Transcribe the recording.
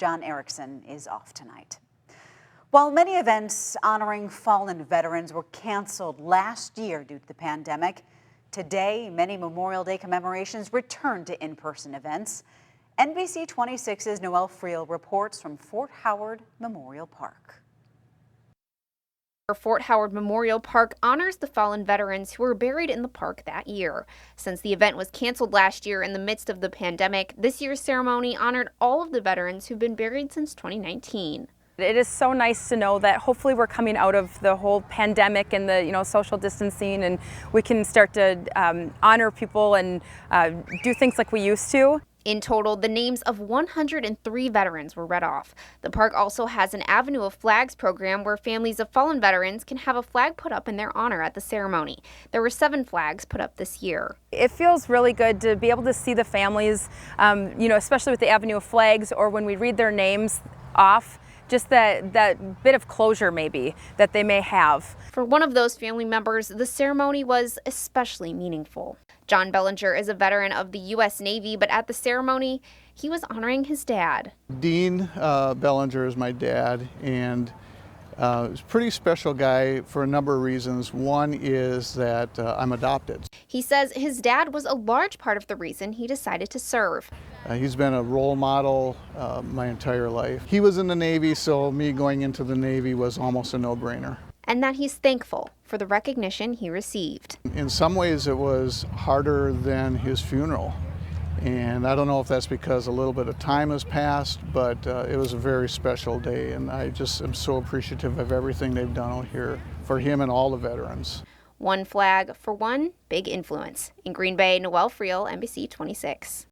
John Erickson is off tonight. While many events honoring fallen veterans were canceled last year due to the pandemic, today many Memorial Day commemorations return to in-person events. NBC 26's Noelle Friel reports from Fort Howard Memorial Park. Fort Howard Memorial Park honors the fallen veterans who were buried in the park that year. Since the event was canceled last year in the midst of the pandemic, this year's ceremony honored all of the veterans who've been buried since 2019. It is so nice to know that hopefully we're coming out of the whole pandemic and the social distancing, and we can start to honor people and do things like we used to. In total, the names of 103 veterans were read off. The park also has an Avenue of Flags program where families of fallen veterans can have a flag put up in their honor at the ceremony. There were 7 flags put up this year. It feels really good to be able to see the families, especially with the Avenue of Flags, or when we read their names off, just that bit of closure maybe that they may have. For one of those family members, the ceremony was especially meaningful. John Bellinger is a veteran of the U.S. Navy, but at the ceremony, he was honoring his dad. Dean Bellinger is my dad, and he's a pretty special guy for a number of reasons. One is that I'm adopted. He says his dad was a large part of the reason he decided to serve. He's been a role model my entire life. He was in the Navy, so me going into the Navy was almost a no-brainer. And that he's thankful for the recognition he received. In some ways it was harder than his funeral. And I don't know if that's because a little bit of time has passed, but it was a very special day, and I just am so appreciative of everything they've done out here for him and all the veterans. One flag for one big influence. In Green Bay, Noelle Friel, NBC 26.